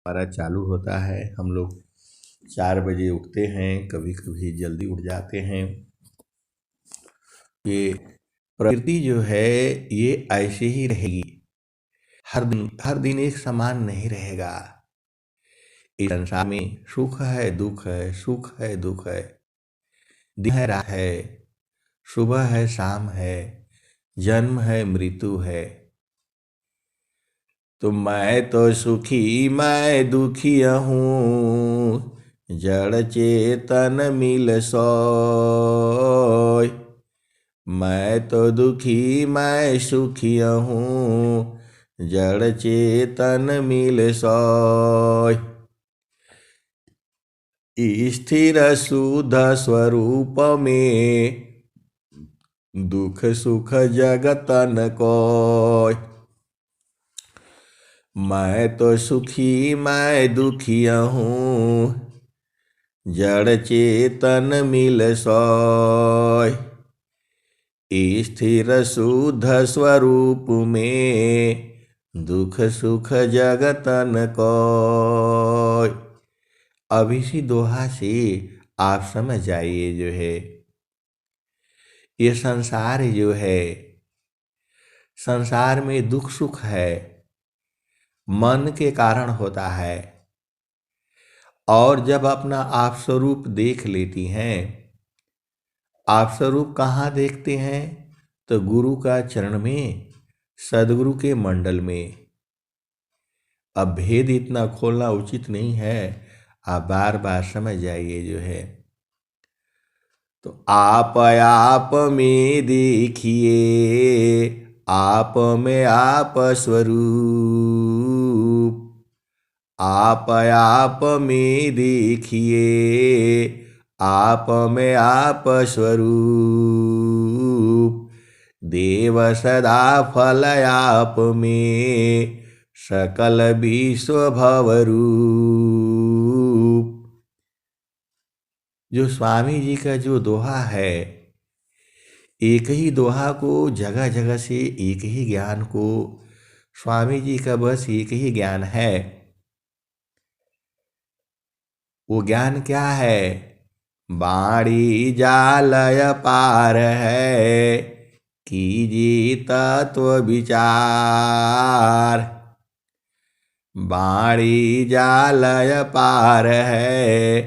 हमारा चालू होता है। हम लोग 4 बजे उठते हैं, कभी कभी जल्दी उठ जाते हैं। ये प्रकृति जो है ये ऐसे ही रहेगी। हर दिन एक समान नहीं रहेगा। इस संसार में सुख है दुख है, सुख है दुख है, दिन है रात है, सुबह है शाम है, जन्म है मृत्यु है। तो मैं तो सुखी मैं दुखी हूँ, जड़ चेतन मिल सोय। मैं तो दुखी मैं सुखी हूँ, जड़ चेतन मिल सोय। स्थिर शुद्ध स्वरूप में दुख सुख जगतन कोय। मैं तो सुखी मैं दुखी हूँ, जड़ चेतन मिल सोय। स्थिर शुद्ध स्वरूप में दुख सुख जगतन कोय। अब इसी दोहा से आप समझ जाइए जो है ये संसार जो है, संसार में दुख सुख है मन के कारण होता है। और जब अपना आप स्वरूप देख लेती हैं, आप स्वरूप कहाँ देखते हैं? तो गुरु का चरण में, सदगुरु के मंडल में। अब भेद इतना खोलना उचित नहीं है, आप बार बार समझ जाइए जो है। तो आप में देखिए, आप में आप स्वरूप। आप में देखिए, आप में आप स्वरूप। देव सदा फल आप में, सकल विश्व भवरूप। जो स्वामी जी का जो दोहा है, एक ही दोहा को जगह जगह से एक ही ज्ञान को, स्वामी जी का बस एक ही ज्ञान है। वो ज्ञान क्या है? बाणी जालय पार है, कीजिए तत्व विचार। बाणी जालय पार है,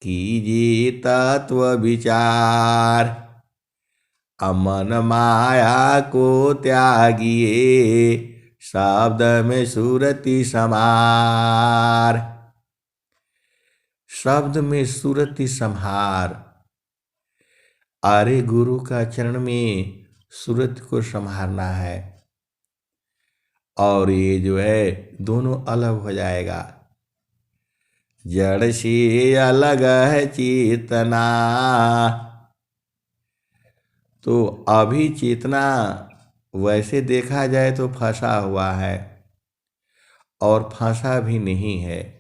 कीजिए तत्व विचार। अमन माया को त्यागिए, शब्द में सुरति समार। शब्द में सुरति संहार। अरे गुरु का चरण में सुरत को संहारना है, और ये जो है दोनों अलग हो जाएगा। जड़ से अलग है चेतना। तो अभी चेतना वैसे देखा जाए तो फंसा हुआ है, और फंसा भी नहीं है।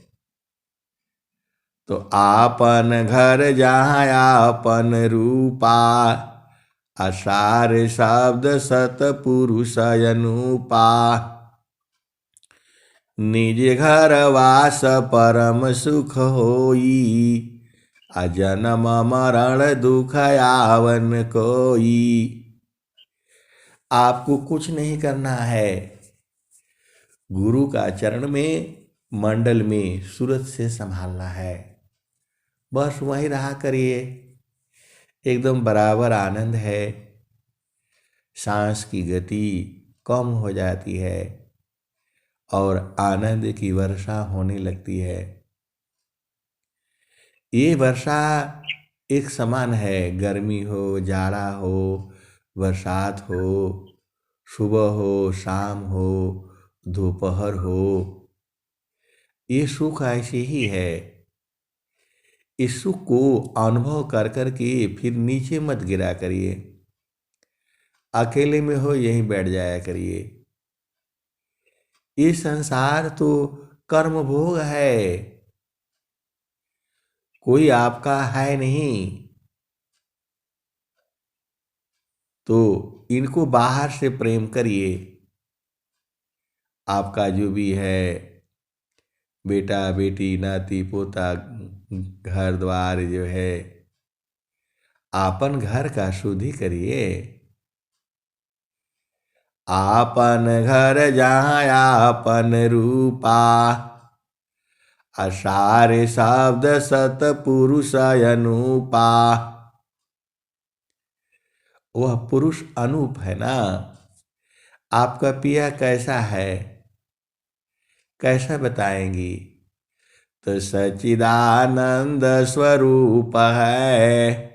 तो आपन घर जहाँ आपन रूपा, असार शब्द सतपुरुष अनुपा। निज घर वास परम सुख होई, अजन्म मरण दुख आवन कोई। आपको कुछ नहीं करना है, गुरु का चरण में मंडल में सूरत से संभालना है। बस वहीं रहा करिए, एकदम बराबर आनंद है। सांस की गति कम हो जाती है और आनंद की वर्षा होने लगती है। ये वर्षा एक समान है, गर्मी हो जाड़ा हो, बरसात हो, सुबह हो शाम हो, दोपहर हो। ये सुख ऐसे ही है। इस सुख को अनुभव कर कर के फिर नीचे मत गिरा करिए, अकेले में हो यहीं बैठ जाया करिए। ये संसार तो कर्म भोग है, कोई आपका है नहीं। तो इनको बाहर से प्रेम करिए। आपका जो भी है बेटा बेटी नाती पोता घर द्वार जो है, आपन घर का शुद्धि करिए। आपन घर जहाँ आपन रूपा, असारे शब्द सतपुरुष अनूपा। वह पुरुष अनूप है ना। आपका पिया कैसा है, कैसा बताएंगी? तो सच्चिदानंद स्वरूप है,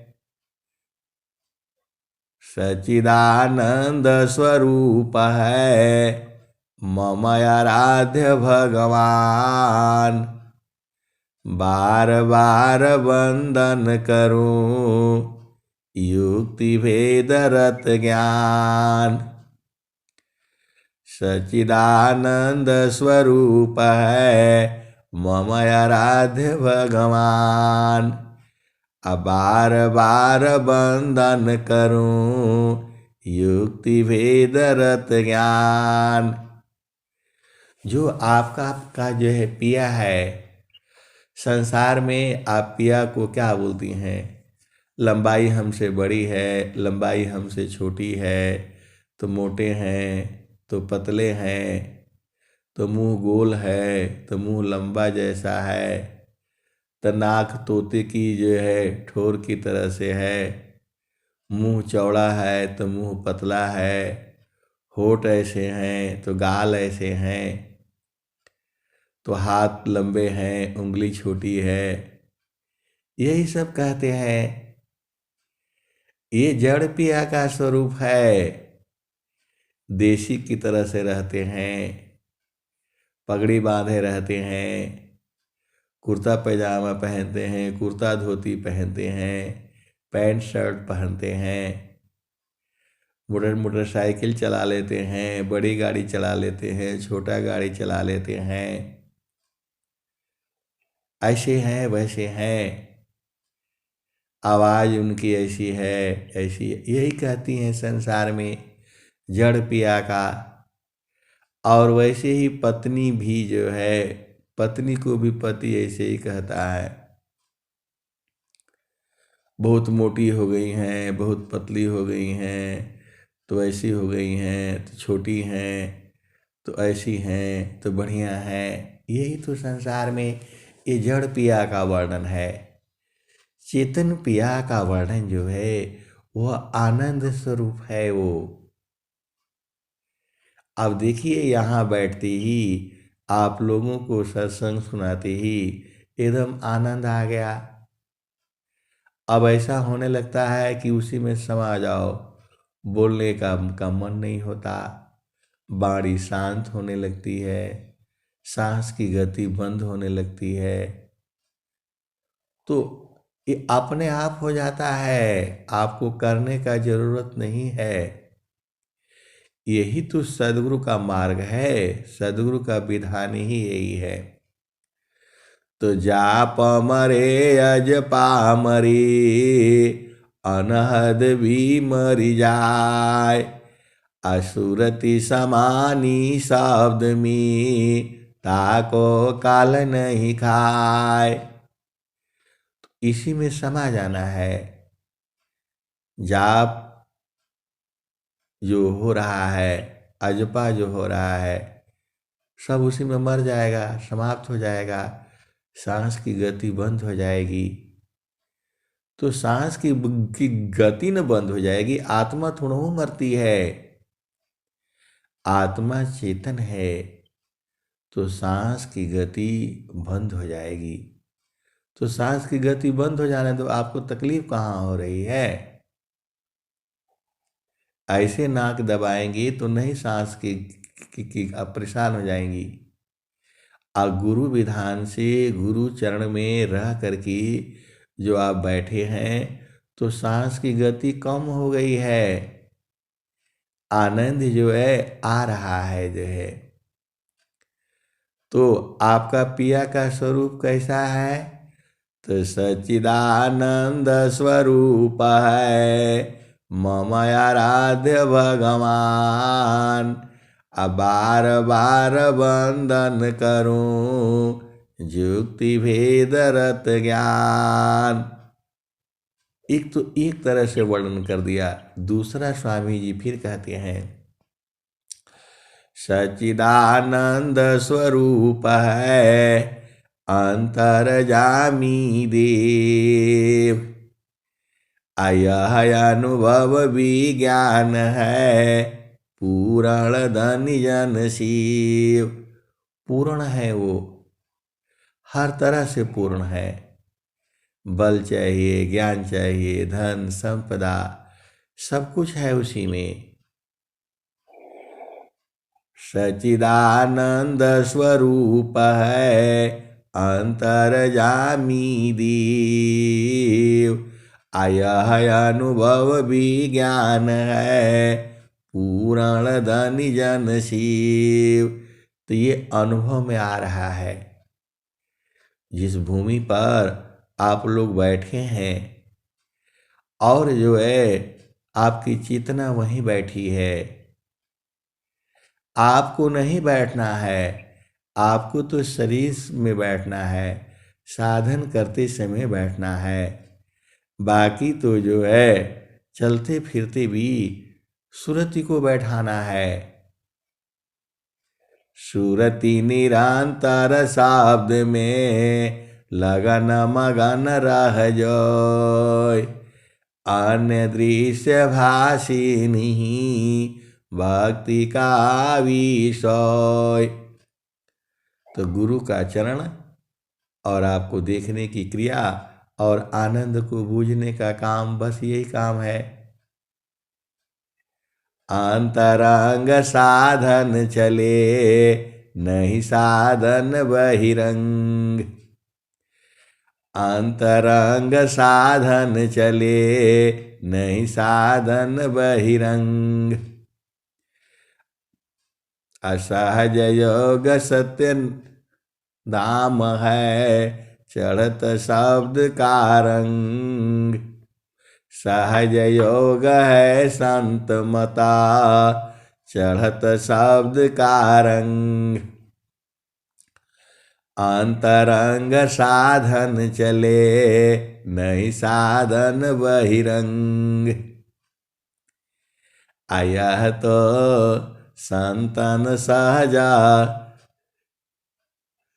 सच्चिदानंद स्वरूप है, मम आराध्य भगवान। बार बार वंदन करूं, युक्ति भेद रत ज्ञान। सच्चिदानंद स्वरूप है, मम आराध्य भगवान। अब बार बार वंदन करूं, युक्ति भेद रत ज्ञान। जो आपका जो है पिया है, संसार में आप पिया को क्या बोलती हैं? लंबाई हमसे बड़ी है, लंबाई हमसे छोटी है, तो मोटे हैं तो पतले हैं, तो मुंह गोल है तो मुंह लंबा जैसा है, तो नाक तोते की जो है ठोर की तरह से है, मुंह चौड़ा है तो मुंह पतला है, होठ ऐसे हैं तो गाल ऐसे हैं, तो हाथ लंबे हैं उंगली छोटी है। यही सब कहते हैं। ये जड़ पिया का स्वरूप है। देशी की तरह से रहते हैं, पगड़ी बांधे रहते हैं, कुर्ता पैजामा पहनते हैं, कुर्ता धोती पहनते हैं, पैंट शर्ट पहनते हैं, मोटरसाइकिल चला लेते हैं, बड़ी गाड़ी चला लेते हैं, छोटा गाड़ी चला लेते हैं। ऐसे हैं वैसे हैं, आवाज़ उनकी ऐसी है ऐसी है। यही कहती हैं संसार में जड़ पिया का। और वैसे ही पत्नी भी जो है, पत्नी को भी पति ऐसे ही कहता है। बहुत मोटी हो गई हैं, बहुत पतली हो गई हैं, तो ऐसी हो गई हैं, तो छोटी हैं, तो ऐसी हैं, तो बढ़िया हैं। यही तो संसार में ये जड़ पिया का वर्णन है। चेतन पिया का वर्णन जो है वह आनंद स्वरूप है। वो अब देखिए, यहाँ बैठते ही आप लोगों को सत्संग सुनाते ही एकदम आनंद आ गया। अब ऐसा होने लगता है कि उसी में समा जाओ, बोलने का मन नहीं होता, वाणी शांत होने लगती है, सांस की गति बंद होने लगती है। तो ये अपने आप हो जाता है, आपको करने का जरूरत नहीं है। यही तो सदगुरु का मार्ग है, सदगुरु का विधान ही यही है। तो जाप मरे अज पामरी, अनहद भी मरी जाय, असुरति समानी शब्द में, ताको काल नहीं खाए। इसी में समा जाना है। जाप जो हो रहा है, अजपा जो हो रहा है, सब उसी में मर जाएगा, समाप्त हो जाएगा, सांस की गति बंद हो जाएगी। तो सांस की गति न बंद हो जाएगी, आत्मा थोड़ा मरती है। आत्मा चेतन है, तो सांस की गति बंद हो जाएगी। तो सांस की गति बंद हो जाने तो आपको तकलीफ कहाँ हो रही है? ऐसे नाक दबाएंगी तो नहीं, सांस की आप परेशान हो जाएंगी। और गुरु विधान से गुरु चरण में रह करके जो आप बैठे हैं, तो सांस की गति कम हो गई है, आनंद जो है आ रहा है जो है। तो आपका पिया का स्वरूप कैसा है? तो सच्चिदानंद स्वरूप है, मम आराध्य भगवान। अब बार बार वंदन करूं, जुक्ति भेद रत ज्ञान। एक तो एक तरह से वर्णन कर दिया। दूसरा स्वामी जी फिर कहते हैं सच्चिदानंद स्वरूप है अंतर्जामी देव, यह अनुभव विज्ञान है पूर्ण धन जन शिव। पूर्ण है वो, हर तरह से पूर्ण है। बल चाहिए, ज्ञान चाहिए, धन संपदा सब कुछ है उसी में। सच्चिदानंद स्वरूप है अंतर्जामी देव, यह अनुभव विज्ञान है पूर्ण धन जन शिव। तो ये अनुभव में आ रहा है। जिस भूमि पर आप लोग बैठे हैं और जो है आपकी चेतना वहीं बैठी है, आपको नहीं बैठना है, आपको तो शरीर में बैठना है, साधन करते समय बैठना है। बाकी तो जो है चलते फिरते भी सुरति को बैठाना है। सुरति निरंतर शब्द में लगन मगन रह जाय, अन्य दृश्य भाषी नहीं भक्ति का विषय। तो गुरु का चरण और आपको देखने की क्रिया और आनंद को बूझने का काम, बस यही काम है। अंतरंग साधन चले नहीं साधन बहिरंग, अंतरंग साधन चले नहीं साधन बहिरंग, असहज योग सत्य दाम है चढ़त शब्द का रंग, सहज योग है संत मता चढ़त शब्द का रंग, अंतरंग साधन चले नहीं साधन बहिरंग, यह तो संतन सहजा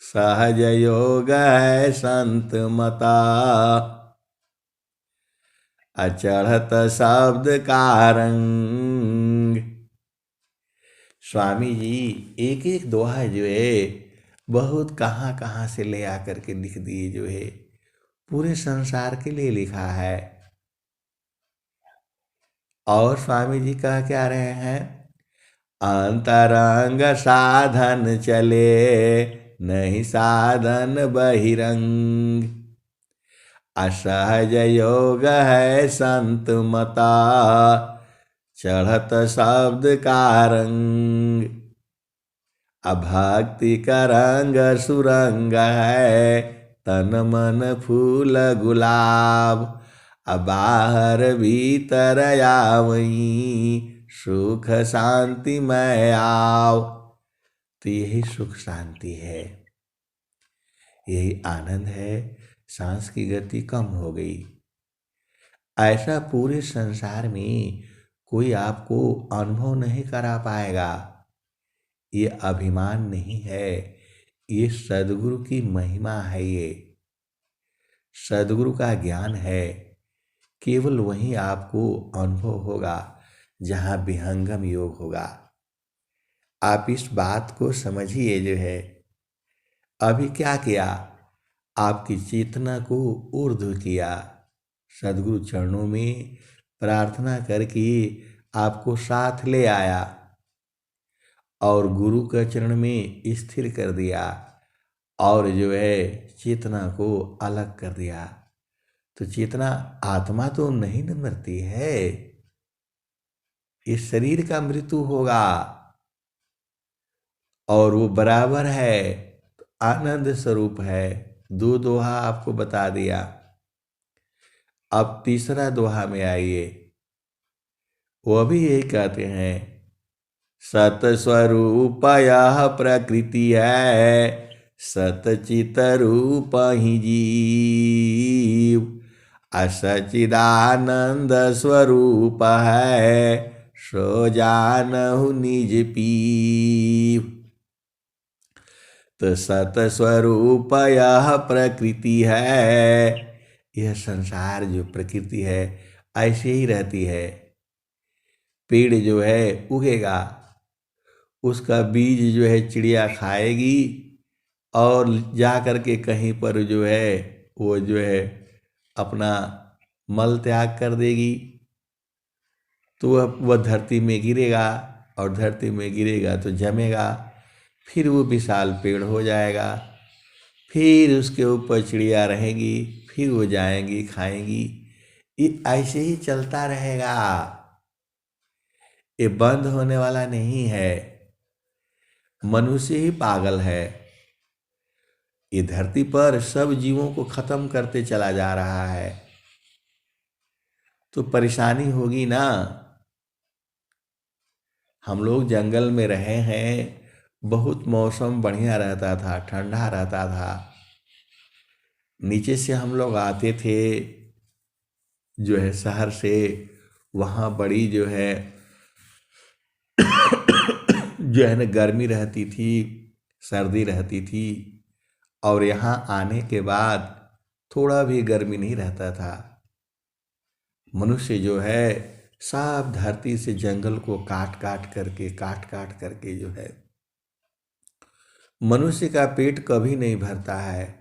सहज योग है संत मता अचढ़त शब्द का रंग। स्वामी जी एक एक दोहा जो है बहुत कहाँ कहाँ से ले आकर के लिख दिए, जो है पूरे संसार के लिए लिखा है। और स्वामी जी कह क्या रहे हैं, अंतरंग साधन चले नहीं साधन बहिरंग, असहज योग है संत मता चढ़त शब्द का रंग, अभक्ति का रंग सुरंग है तन मन फूल गुलाब, बाहर भीतर आवई सुख शांति में आओ। तो यही सुख शांति है, यही आनंद है। सांस की गति कम हो गई, ऐसा पूरे संसार में कोई आपको अनुभव नहीं करा पाएगा। ये अभिमान नहीं है, ये सद्गुरु की महिमा है, ये सद्गुरु का ज्ञान है। केवल वहीं आपको अनुभव होगा जहाँ विहंगम योग होगा। आप इस बात को समझिए। जो है अभी क्या किया, आपकी चेतना को ऊर्ध्व किया, सद्गुरु चरणों में प्रार्थना करके आपको साथ ले आया और गुरु के चरण में स्थिर कर दिया और जो है चेतना को अलग कर दिया। तो चेतना, आत्मा तो नहीं न मरती है, इस शरीर का मृत्यु होगा और वो बराबर है, तो आनंद स्वरूप है। दो दोहा आपको बता दिया। अब तीसरा दोहा में आइए, वो भी यही कहते हैं, सत स्वरूप यह प्रकृति है सतचित रूप ही जीव, असचिदानंद स्वरूप है, सो जानहु निज पीव। तो सत स्वरूप यह प्रकृति है, यह संसार जो प्रकृति है ऐसे ही रहती है। पेड़ जो है उगेगा, उसका बीज जो है चिड़िया खाएगी और जा कर के कहीं पर जो है वो जो है अपना मल त्याग कर देगी, तो वह धरती में गिरेगा, और धरती में गिरेगा तो जमेगा, फिर वो विशाल पेड़ हो जाएगा, फिर उसके ऊपर चिड़िया रहेंगी, फिर वो जाएंगी खाएंगी। ये ऐसे ही चलता रहेगा, ये बंद होने वाला नहीं है। मनुष्य ही पागल है, ये धरती पर सब जीवों को खत्म करते चला जा रहा है, तो परेशानी होगी ना। हम लोग जंगल में रहे हैं, बहुत मौसम बढ़िया रहता था, ठंडा रहता था। नीचे से हम लोग आते थे जो है शहर से, वहाँ बड़ी जो है जो है ना गर्मी रहती थी, सर्दी रहती थी, और यहाँ आने के बाद थोड़ा भी गर्मी नहीं रहता था। मनुष्य जो है सब धरती से जंगल को काट काट करके जो है, मनुष्य का पेट कभी नहीं भरता है।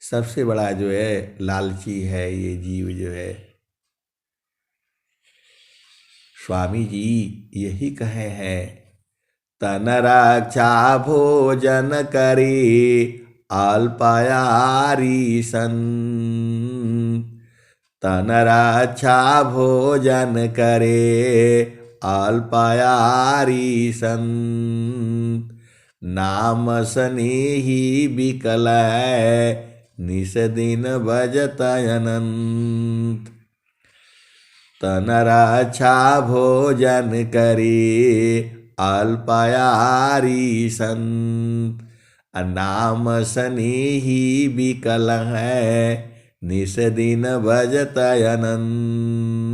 सबसे बड़ा जो है लालची है ये जीव जो है। स्वामी जी यही कहे हैं, तन रक्षा भोजन करी अल्पयारी सन, तन रक्षा भोजन करे अल्पयारी सन, नाम स्नेही विकल है निस दिन भजत अनंत। तन रक्षा भोजन करे अल्पयारी संत, नाम स्नेही विकल है निस दिन भजत अनंत।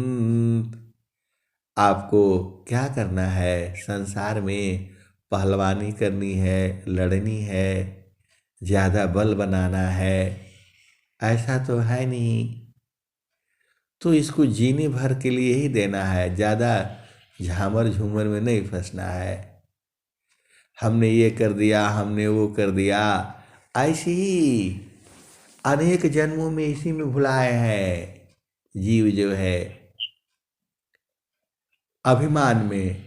आपको क्या करना है संसार में? पहलवानी करनी है, लड़नी है, ज़्यादा बल बनाना है, ऐसा तो है नहीं। तो इसको जीने भर के लिए ही देना है, ज़्यादा झामर झूमर में नहीं फंसना है। हमने ये कर दिया, हमने वो कर दिया, ऐसे ही अनेक जन्मों में इसी में भुलाए हैं जीव जो है। अभिमान में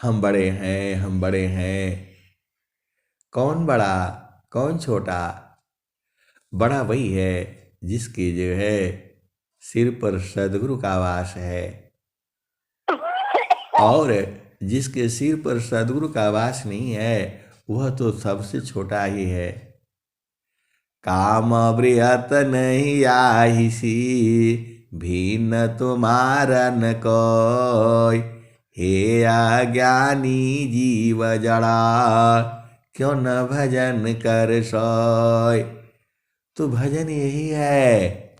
हम बड़े हैं, हम बड़े हैं। कौन बड़ा कौन छोटा? बड़ा वही है जिसके जो है सिर पर सद्गुरु का वास है, और जिसके सिर पर सद्गुरु का वास नहीं है वह तो सबसे छोटा ही है। काम बृहत नहीं आहिसी, भिन्न तुम्हारा न कोय, हे अज्ञानी जीव जड़ा, क्यों न भजन कर सोय। तो भजन यही है,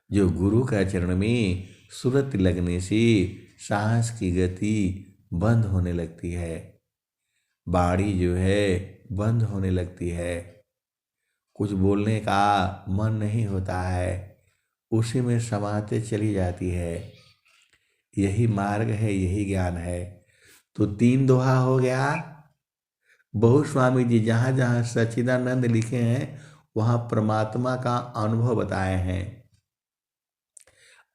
जो गुरु का चरण में सुरत लगने से सांस की गति बंद होने लगती है, बाड़ी जो है बंद होने लगती है, कुछ बोलने का मन नहीं होता है, उसी में समाते चली जाती है। यही मार्ग है, यही ज्ञान है। तो 3 दोहा हो गया। बहु स्वामी जी जहाँ जहाँ सच्चिदानंद लिखे हैं वहाँ परमात्मा का अनुभव बताए हैं।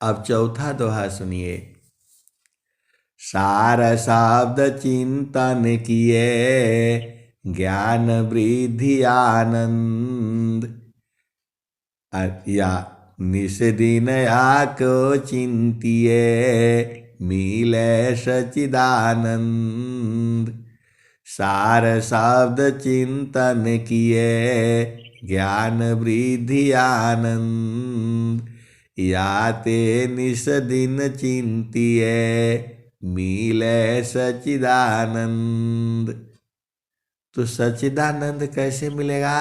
अब चौथा दोहा सुनिए। सार शब्द चिंतन किए, ज्ञान वृद्धि आनंद, या निस दिन आको चिंतिए, मिले सचिदानंद। सार शब्द चिंतन किए, ज्ञान वृद्धि आनंद, याते निस दिन चिंतिए, मिले सचिदानंद। तो सच्चिदानंद कैसे मिलेगा?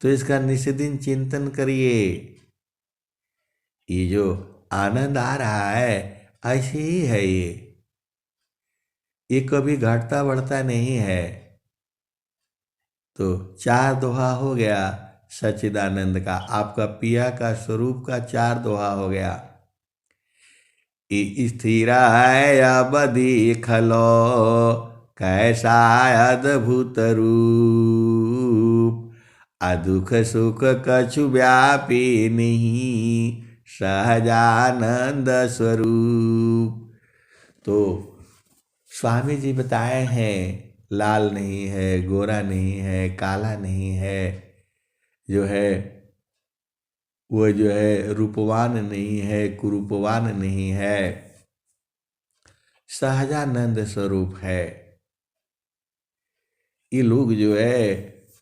तो इसका निस्दिन चिंतन करिए। ये जो आनंद आ रहा है ऐसे ही है, ये कभी घटता बढ़ता नहीं है। तो 4 दोहा हो गया सच्चिदानंद का, आपका पिया का स्वरूप का 4 दोहा हो गया। स्थिर है अब देख लो कैसा अद्भुत रूप, दुख सुख कछु व्यापी नहीं सहजानंद स्वरूप। तो स्वामी जी बताए हैं, लाल नहीं है, गोरा नहीं है, काला नहीं है, जो है वो जो है रूपवान नहीं है, कुरूपवान नहीं है, सहजानंद स्वरूप है। ये लोग जो है,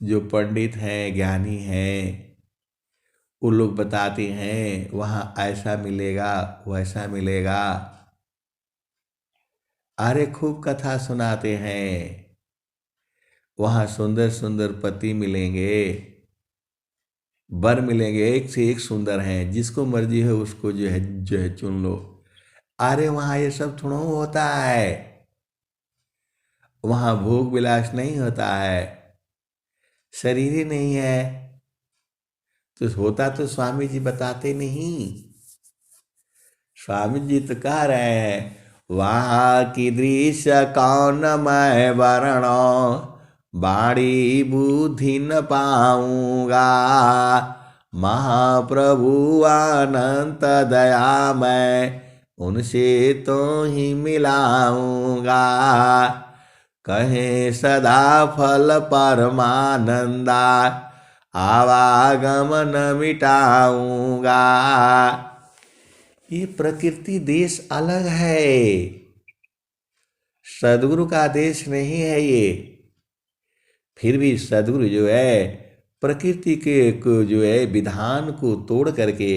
जो पंडित हैं, ज्ञानी हैं, वो लोग बताते हैं वहाँ ऐसा मिलेगा, वैसा मिलेगा। अरे खूब कथा सुनाते हैं, वहाँ सुंदर सुंदर पति मिलेंगे, वर मिलेंगे, एक से एक सुंदर हैं, जिसको मर्जी है उसको जो है चुन लो। अरे वहाँ ये सब थोड़ा होता है, वहाँ भोग विलास नहीं होता है, शरीर ही नहीं है। तो होता तो स्वामी जी बताते नहीं। स्वामी जी तो कह रहे हैं वहाँ की दृश्य कौन मैं वर्णो, बाणी बुद्धि न पाऊंगा, महाप्रभु अनंत दया मैं उनसे तो ही मिलाऊंगा, कहे सदा फल परमानंदा, आवागमन मिटाऊंगा। ये प्रकृति देश अलग है, सदगुरु का देश नहीं है ये। फिर भी सदगुरु जो है प्रकृति के को जो है विधान को तोड़ करके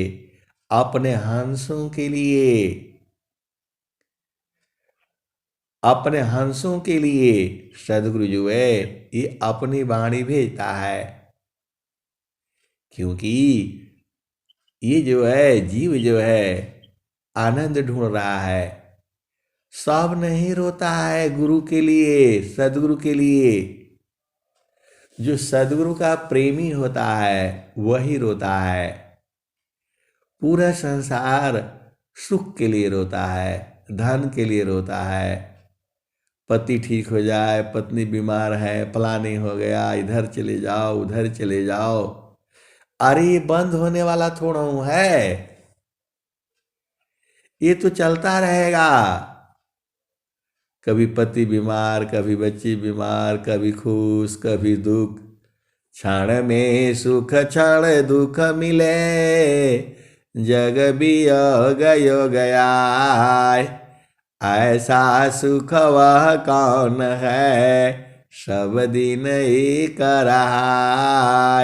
अपने हंसों के लिए, अपने हंसों के लिए सदगुरु जो है ये अपनी वाणी भेजता है। क्योंकि ये जो है जीव जो है आनंद ढूंढ रहा है, सब नहीं रोता है गुरु के लिए, सदगुरु के लिए। जो सदगुरु का प्रेमी होता है वही रोता है। पूरा संसार सुख के लिए रोता है, धन के लिए रोता है, पति ठीक हो जाए, पत्नी बीमार है, फलानी हो गया, इधर चले जाओ उधर चले जाओ। अरे ये बंद होने वाला थोड़ा है, ये तो चलता रहेगा। कभी पति बीमार, कभी बच्ची बीमार, कभी खुश कभी दुख, क्षण में सुख क्षण दुख मिले, जग वियोग योग गया, ऐसा सुख वह कौन है, सब दिन एक रहा।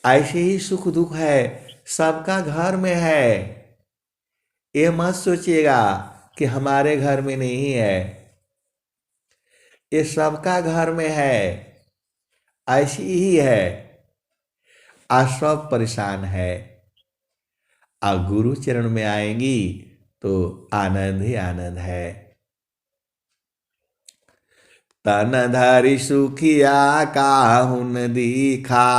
ऐसे ही सुख दुख है, सबका घर में है। ये मत सोचिएगा कि हमारे घर में नहीं है, ये सबका घर में है, ऐसी ही है। आज सब परेशान है, अब गुरु चरण में आएंगी तो आनंद ही आनंद है। तन धरि सुखिया काहुन दिखा,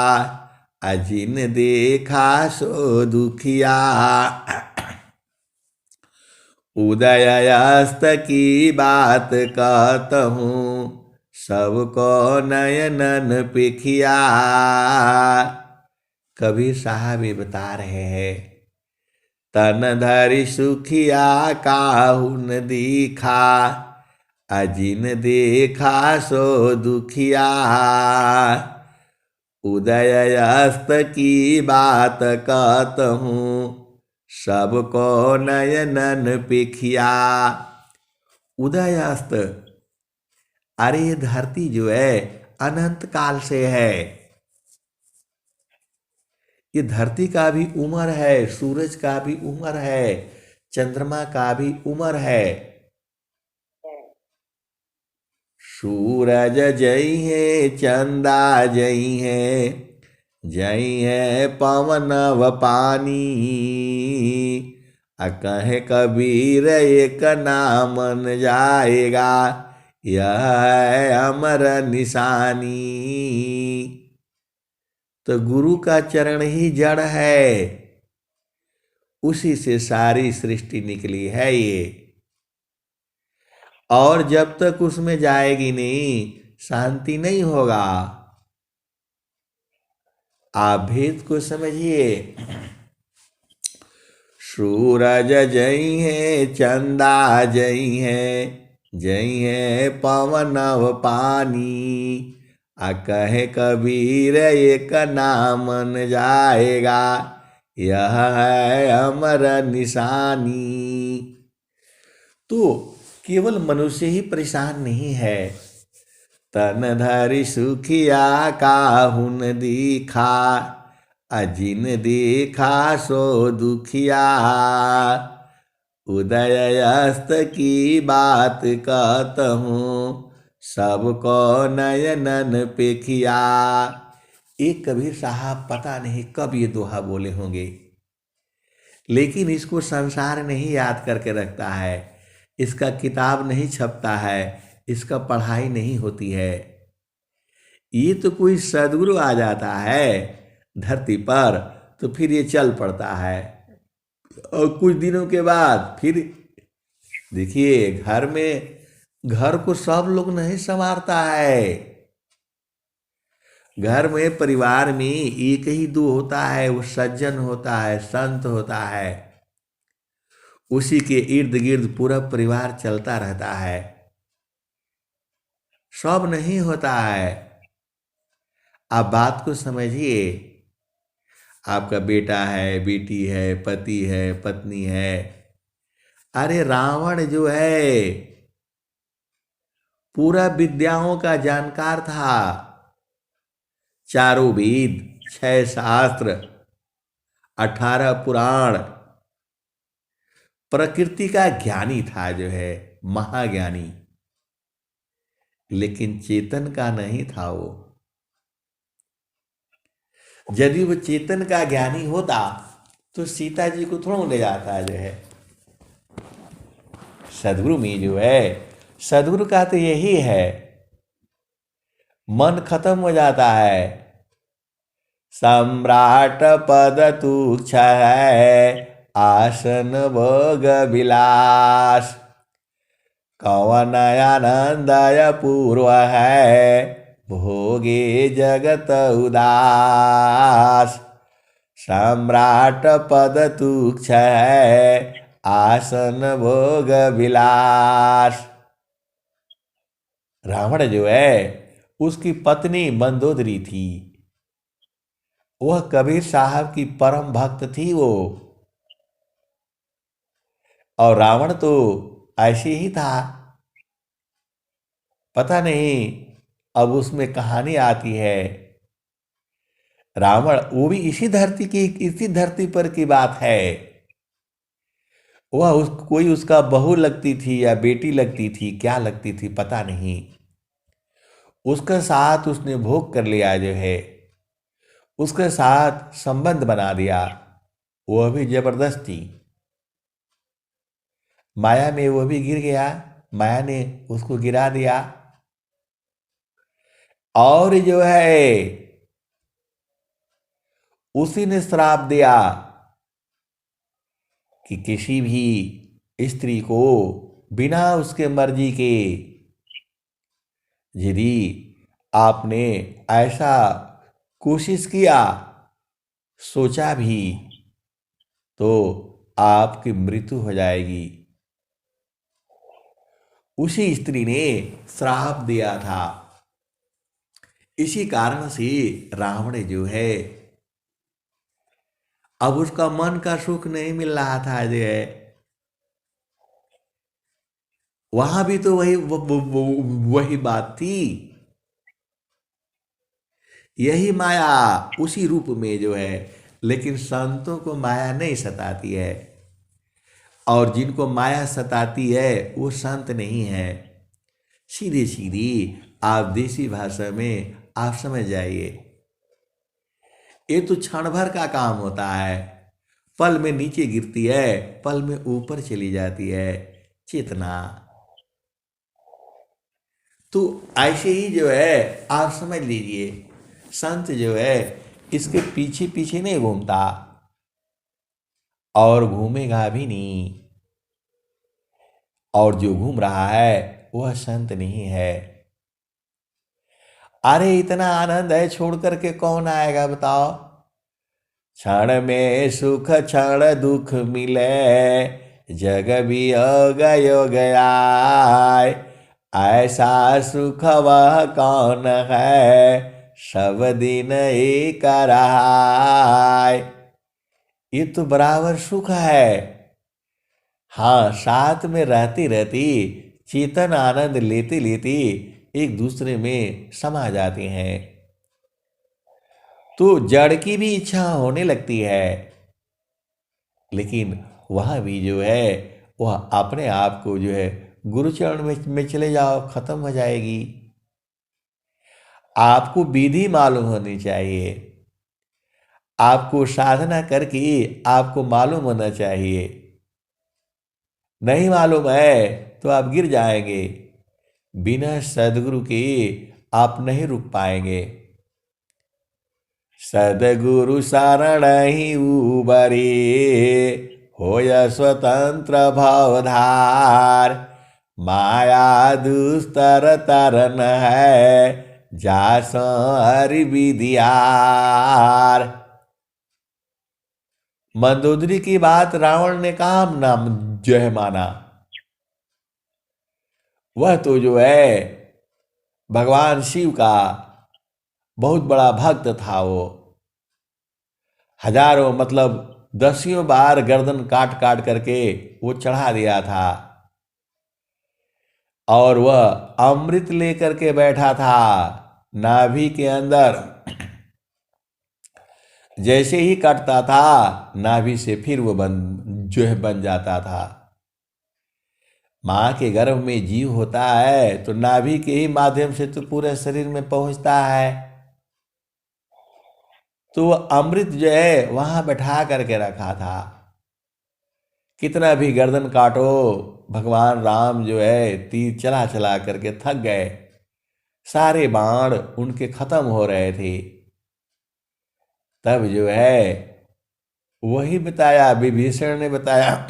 अजिन देखा सो दुखिया, उदय अस्त की बात कहतहूँ, सबको नयनन पिखिया। कबीर साहब ये बता रहे हैं, तन धरि सुखिया काहुन दिखा, अजिन देखा सो दुखिया, उदय अस्त की बात कहतहूँ, सबको नयनन पिखिया। उदय अस्त, अरे ये धरती जो है अनंत काल से है, ये धरती का भी उम्र है, सूरज का भी उम्र है, चंद्रमा का भी उम्र है, सूरज जई है चंदा जई है पवन व पानी। कहे कबीर एक नामन जाएगा, यह है अमर निशानी। तो गुरु का चरण ही जड़ है, उसी से सारी सृष्टि निकली है ये। और जब तक उसमें जाएगी नहीं, शांति नहीं होगा। आप भेद को समझिए। सूरज जई है चंदा जई है पवन व पानी। कहे कबीर एक नामन जाएगा, यह है अमर निशानी। तो केवल मनुष्य ही परेशान नहीं है। तन धरि सुखिया काहुन दीखा, अजिन देखा सो दुखिया। उदय अस्त की बात कहतहूँ, सबको नयनन पेखिया। एक कबीर साहब पता नहीं कब ये दोहा बोले होंगे, लेकिन इसको संसार नहीं याद करके रखता है, इसका किताब नहीं छपता है, इसका पढ़ाई नहीं होती है। ये तो कोई सदगुरु आ जाता है धरती पर, तो फिर ये चल पड़ता है। और कुछ दिनों के बाद फिर देखिए, घर को सब लोग नहीं संवारता है। घर में परिवार में एक ही दो होता है, वो सज्जन होता है, संत होता है। उसी के इर्द गिर्द पूरा परिवार चलता रहता है। सब नहीं होता है। आप बात को समझिए। आपका बेटा है, बेटी है, पति है, पत्नी है। अरे रावण जो है पूरा विद्याओं का जानकार था। चारों वेद, 6 शास्त्र, 18 पुराण, प्रकृति का ज्ञानी था जो है, महाज्ञानी। लेकिन चेतन का नहीं था वो। यदि वो चेतन का ज्ञानी होता तो सीता जी को थोड़ा ले जाता जो है। सदगुरु में जो है, सदगुरु का तो यही है, मन खत्म हो जाता है। सम्राट पद तुच्छ है, आसन भोग विलास। कवन आनंदय पूर्व है, भोगे जगत उदास। सम्राट पद तुच्छ है, आसन भोग विलास। रावण जो है, उसकी पत्नी मंदोदरी थी। वह कबीर साहब की परम भक्त थी वो। और रावण तो ऐसे ही था। पता नहीं अब उसमें कहानी आती है। रावण वो भी इसी धरती पर की बात है। वह कोई उसका बहू लगती थी या बेटी लगती थी, क्या लगती थी पता नहीं। उसके साथ उसने भोग कर लिया जो है, उसके साथ संबंध बना दिया, वह भी जबरदस्ती। माया में वह भी गिर गया, माया ने उसको गिरा दिया। और जो है उसी ने श्राप दिया कि किसी भी स्त्री को बिना उसके मर्जी के यदि आपने ऐसा कोशिश किया, सोचा भी, तो आपकी मृत्यु हो जाएगी। उसी स्त्री ने श्राप दिया था। इसी कारण से रावण जो है, अब उसका मन का सुख नहीं मिल रहा था जो है। वहां भी तो वही बात थी। यही माया उसी रूप में जो है, लेकिन संतों को माया नहीं सताती है। और जिनको माया सताती है वो संत नहीं है। सीधे सीधी आप देसी भाषा में आप समझ जाइए। ये तो क्षण भर का काम होता है, पल में नीचे गिरती है, पल में ऊपर चली जाती है चेतना। तो ऐसे ही जो है आप समझ लीजिए, संत जो है इसके पीछे पीछे नहीं घूमता और घूमेगा भी नहीं, और जो घूम रहा है वह संत नहीं है। अरे इतना आनंद है, छोड़ करके कौन आएगा बताओ। क्षण में सुख क्षण दुख मिले, जग भी गयो गया, ऐसा सुख वह कौन है, सब दिन एक रहा। ये तो बराबर सुख है। हाँ, साथ में रहती रहती चेतन आनंद लेते लेते एक दूसरे में समा जाते हैं, तो जड़ की भी इच्छा होने लगती है, लेकिन वह भी जो है वह अपने आप को जो है गुरुचरण में चले जाओ, खत्म हो जाएगी। आपको विधि मालूम होनी चाहिए, आपको साधना करके आपको मालूम होना चाहिए। नहीं मालूम है तो आप गिर जाएंगे, बिना सदगुरु के आप नहीं रुक पाएंगे। सदगुरु शरण ही उबरे, होय स्वतंत्र भवधार, माया दुस्तर तरन है, जासो हरि विधियार। मंदोदरी की बात रावण ने कहा नाम जो है माना, वह तो जो है भगवान शिव का बहुत बड़ा भक्त था। वो हजारों मतलब दसियों बार गर्दन काट काट करके वो चढ़ा दिया था, और वह अमृत लेकर के बैठा था नाभि के अंदर। जैसे ही कटता था नाभि से फिर वो जो है बन जाता था। माँ के गर्भ में जीव होता है तो नाभि के ही माध्यम से तो पूरे शरीर में पहुंचता है। तो वो अमृत जो है वहां बैठा करके रखा था। कितना भी गर्दन काटो, भगवान राम जो है तीर चला चला करके थक गए, सारे बाण उनके खत्म हो रहे थे। तब जो है वही बताया, विभीषण ने बताया,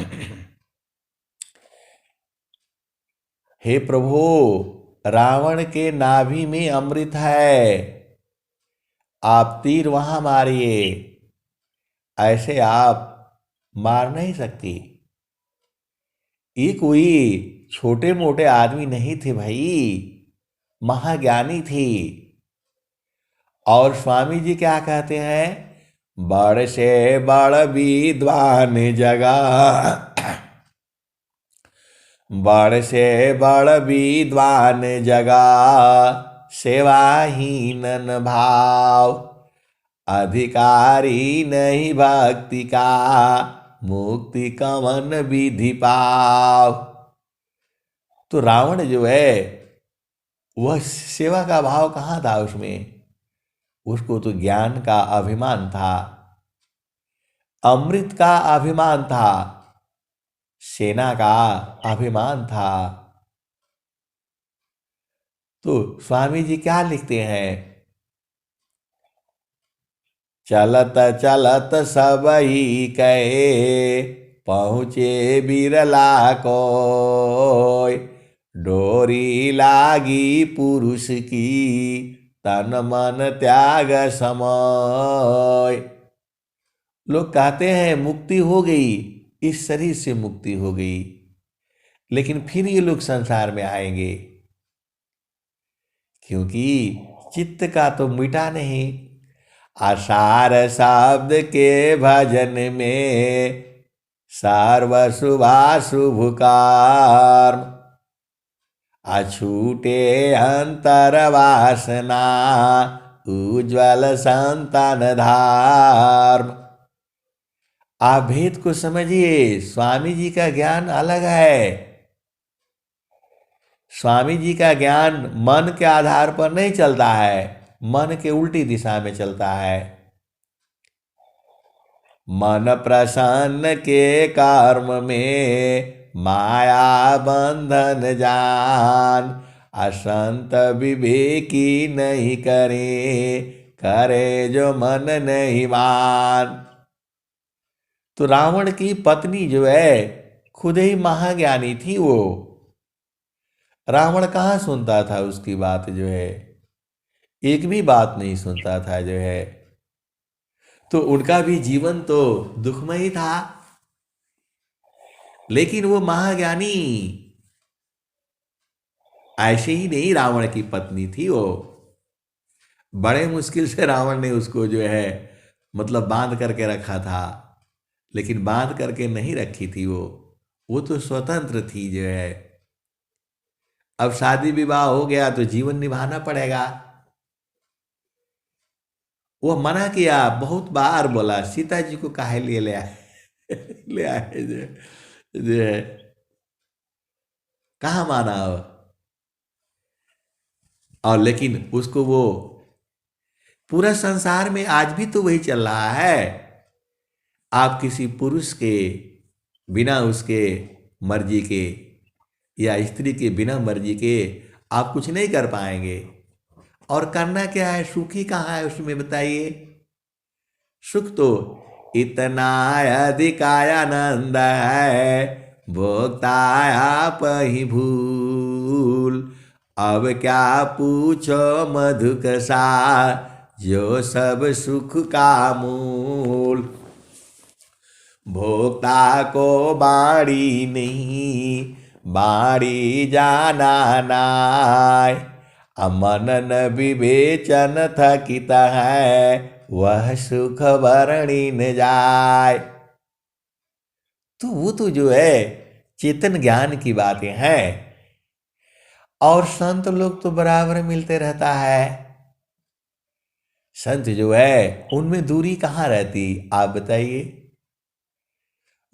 हे प्रभु, रावण के नाभि में अमृत है, आप तीर वहां मारिए, ऐसे आप मार नहीं सकती। ये कोई छोटे मोटे आदमी नहीं थे भाई, महाज्ञानी थी। और स्वामी जी क्या कहते हैं, बड़ से बड़ विद्वान जगा, बड़ से बड़ विद्वान जगा, सेवाहीनन भाव, अधिकारी नहीं भक्ति का, मुक्ति कवन विधि पाव। तो रावण जो है वह सेवा का भाव कहाँ था उसमें, उसको तो ज्ञान का अभिमान था, अमृत का अभिमान था, सेना का अभिमान था। तो स्वामी जी क्या लिखते हैं, चलत चलत सब ही कहे, पहुँचे बिरला कोय, डोरी लागी पुरुष की, तन मन त्याग समय। लोग कहते हैं मुक्ति हो गई, इस शरीर से मुक्ति हो गई, लेकिन फिर ये लोग संसार में आएंगे, क्योंकि चित्त का तो मिटा नहीं। आसार शब्द के भजन में, सर्व शुभाशुभ कर्म, अछूटे अंतर वासना, उज्ज्वल संतान धर्म। आप भेद को समझिए, स्वामी जी का ज्ञान अलग है। स्वामी जी का ज्ञान मन के आधार पर नहीं चलता है, मन के उल्टी दिशा में चलता है। मन प्रसन्न के कर्म में माया बंधन जान, असंत विवेकी नहीं करे, करे जो मन नहीं मान। तो रावण की पत्नी जो है खुद ही महाज्ञानी थी। वो रावण कहाँ सुनता था उसकी बात, जो है एक भी बात नहीं सुनता था जो है। तो उनका भी जीवन तो दुखमय था, लेकिन वो महाज्ञानी ऐसे ही नहीं, रावण की पत्नी थी वो। बड़े मुश्किल से रावण ने उसको जो है मतलब बांध करके रखा था, लेकिन बांध करके नहीं रखी थी वो तो स्वतंत्र थी जो है। अब शादी विवाह हो गया तो जीवन निभाना पड़ेगा। वो मना किया, बहुत बार बोला, सीता जी को काहे लिए ले आए ले आए जो है, कहाँ माना हो। और लेकिन उसको वो पूरा संसार में आज भी तो वही चल रहा है। आप किसी पुरुष के बिना उसके मर्जी के या स्त्री के बिना मर्जी के आप कुछ नहीं कर पाएंगे। और करना क्या है, सुख ही कहाँ है उसमें बताइए। सुख तो इतना अधिक आनंद है, भोगता आप ही भूल। अब क्या पूछो मधुक सा, जो सब सुख का मूल। भोक्ता को बाड़ी नहीं, बाड़ी जाना नाय। मनन विवेचन थकित है, वह सुख वर्णी न जाय। तो वो तो जो है चेतन ज्ञान की बातें हैं। और संत लोग तो बराबर मिलते रहता है। संत जो है उनमें दूरी कहाँ रहती, आप बताइए।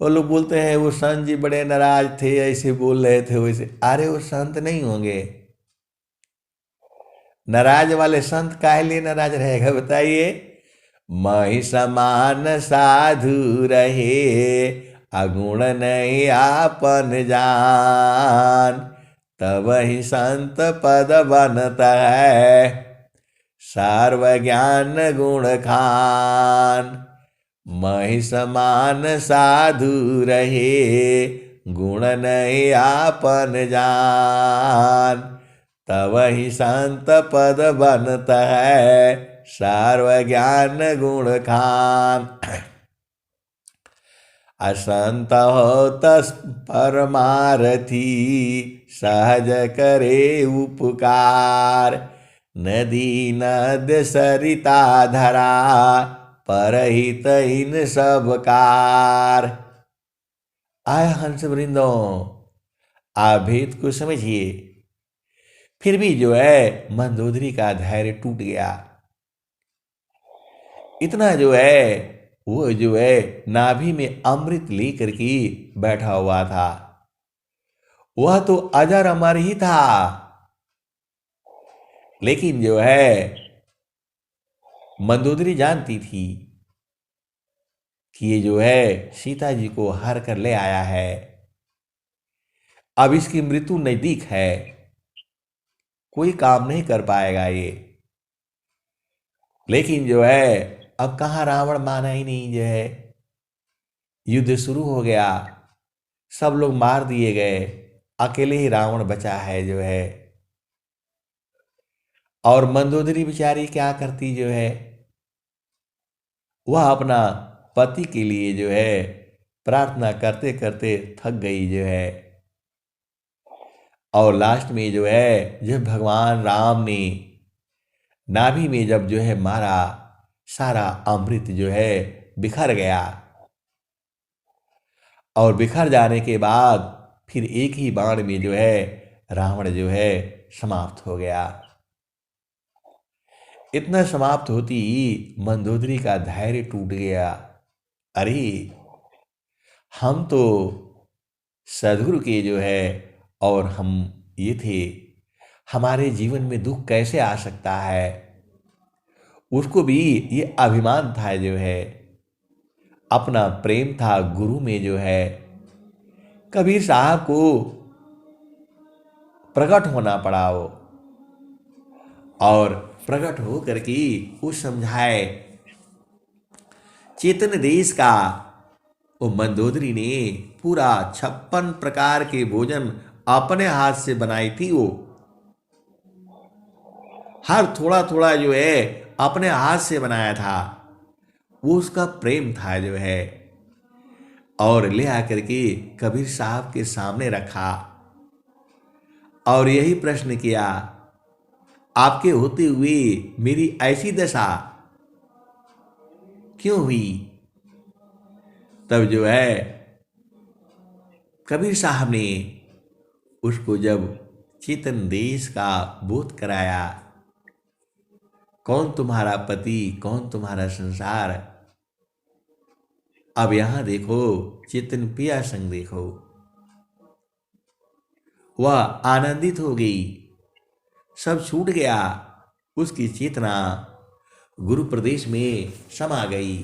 वो लोग बोलते हैं वो संत जी बड़े नाराज थे, ऐसे बोल रहे थे वैसे। अरे वो संत नहीं होंगे। नाराज वाले संत काहे लिए नाराज रहेगा बताइए। मही समान साधु रहे, अगुण नहीं आपन जान। तब ही संत पद बनता है, सर्वज्ञान गुण खान। मही समान साधु रहे, गुण नहीं आपन जान। तब ही संत पद बनता है, सर्वज्ञान गुण खान। असंत हो तस परमारथी, सहज करे उपकार। नदी नद सरिता धरा, परहित इन सब कार। आय हंस वृंदो, आप भेद को समझिए। फिर भी जो है मंदोदरी का धैर्य टूट गया। इतना जो है वो जो है नाभि में अमृत लेकर के बैठा हुआ था। वह तो अजर अमर ही था, लेकिन जो है मंदोदरी जानती थी कि ये जो है सीता जी को हार कर ले आया है, अब इसकी मृत्यु नजदीक है, कोई काम नहीं कर पाएगा ये। लेकिन जो है अब कहाँ, रावण माना ही नहीं जो है। युद्ध शुरू हो गया, सब लोग मार दिए गए, अकेले ही रावण बचा है जो है। और मंदोदरी बेचारी क्या करती जो है, वह अपना पति के लिए जो है प्रार्थना करते करते थक गई जो है। और लास्ट में जो है जब भगवान राम ने नाभि में जब जो है मारा, सारा अमृत जो है बिखर गया। और बिखर जाने के बाद फिर एक ही बाण में जो है रावण जो है समाप्त हो गया। इतना समाप्त होती ही मंदोदरी का धैर्य टूट गया। अरे हम तो सदगुरु के जो है और हम ये थे। हमारे जीवन में दुख कैसे आ सकता है, उसको भी ये अभिमान था जो है, अपना प्रेम था गुरु में जो है। कबीर साहब को प्रकट होना पड़ा वो, और प्रकट हो करके वो समझाए। चेतन देश का वो मंदोदरी ने पूरा 56 प्रकार के भोजन अपने हाथ से बनाई थी। वो हर थोड़ा थोड़ा जो है अपने हाथ से बनाया था। वो उसका प्रेम था जो है, और ले आकर के कबीर साहब के सामने रखा और यही प्रश्न किया, आपके होते हुए मेरी ऐसी दशा क्यों हुई? तब जो है कबीर साहब ने उसको जब चेतन देश का बोध कराया, कौन तुम्हारा पति, कौन तुम्हारा संसार, अब यहां देखो, चेतन पिया संग देखो। वह आनंदित हो गई, सब छूट गया, उसकी चेतना गुरु प्रदेश में समा गई।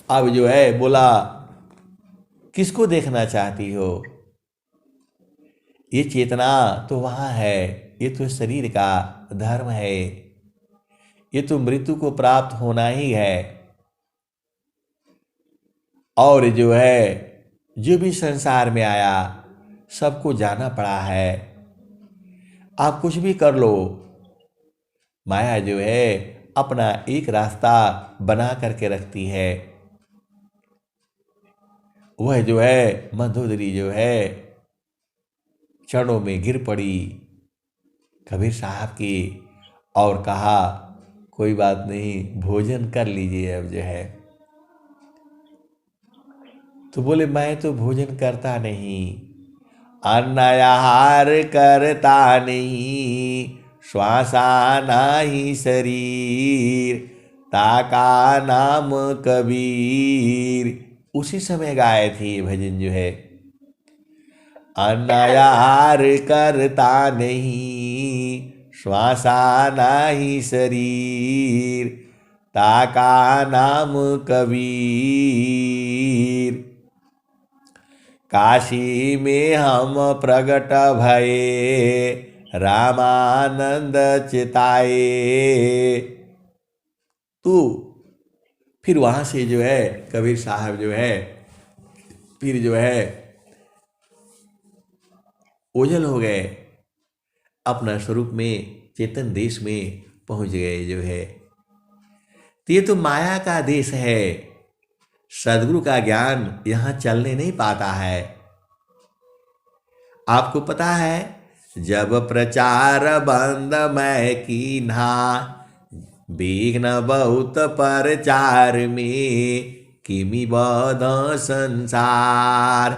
अब जो है बोला, किसको देखना चाहती हो? ये चेतना तो वहां है, ये तो शरीर का धर्म है, ये तो मृत्यु को प्राप्त होना ही है। और जो है जो भी संसार में आया सबको जाना पड़ा है, आप कुछ भी कर लो। माया जो है अपना एक रास्ता बना करके रखती है। वह जो है मंदोदरी जो है चरणों में गिर पड़ी कबीर साहब की और कहा, कोई बात नहीं, भोजन कर लीजिए अब जो है। तो बोले, मैं तो भोजन करता नहीं, अन्न आहार करता नहीं, श्वासा नाही शरीर, ताका नाम कबीर। उसी समय गाए थे ये भजन जो है, अन्न आहार करता नहीं, श्वासा नाही शरीर, ताका नाम कबीर। काशी में हम प्रगट भये, रामानंद चिताए। तो फिर वहां से जो है कबीर साहब जो है फिर जो है ओझल हो गए, अपना स्वरूप में चेतन देश में पहुंच गए जो है। तो ये तो माया का देश है, सदगुरु का ज्ञान यहां चलने नहीं पाता है। आपको पता है, जब प्रचार बंद मैं कीन्हा, विघ्न बहुत प्रचार में, किमि बद संसार।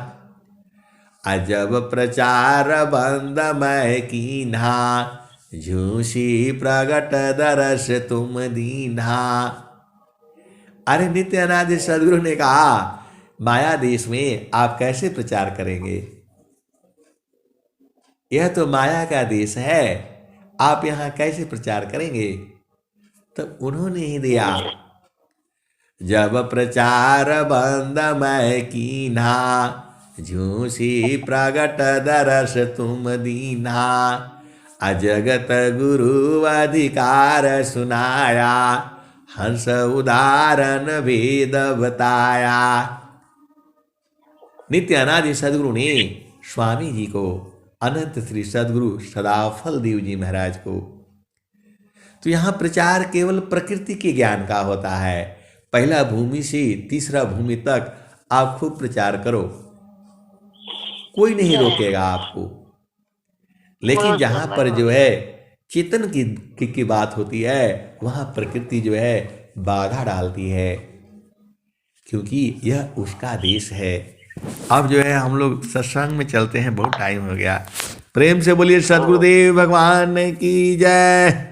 अजब प्रचार बंद मैं कीन्हा, झूसी प्रगट दरस तुम दीन्हा। अरे नित्य अनादि सदगुरु ने कहा, माया देश में आप कैसे प्रचार करेंगे? यह तो माया का देश है, आप यहां कैसे प्रचार करेंगे? तब उन्होंने ही दिया, जब प्रचार बंद मैं कीन्हा, झूसी प्रगट दरस तुम दीन्हा। अजगत गुरु अधिकार सुनाया, हंस उदाहरण भेद बताया। नित्य अनादि सदगुरु ने स्वामी जी को, अनंत श्री सदगुरु सदाफल देव जी महाराज को। तो यहां प्रचार केवल प्रकृति के ज्ञान का होता है। पहला भूमि से तीसरा भूमि तक आप खूब प्रचार करो, कोई नहीं रोकेगा आपको। लेकिन जहां पर जो है चेतन की बात होती है, वहां प्रकृति जो है बाधा डालती है, क्योंकि यह उसका देश है। अब जो है हम लोग सत्संग में चलते हैं, बहुत टाइम हो गया। प्रेम से बोलिए सदगुरुदेव भगवान की जय।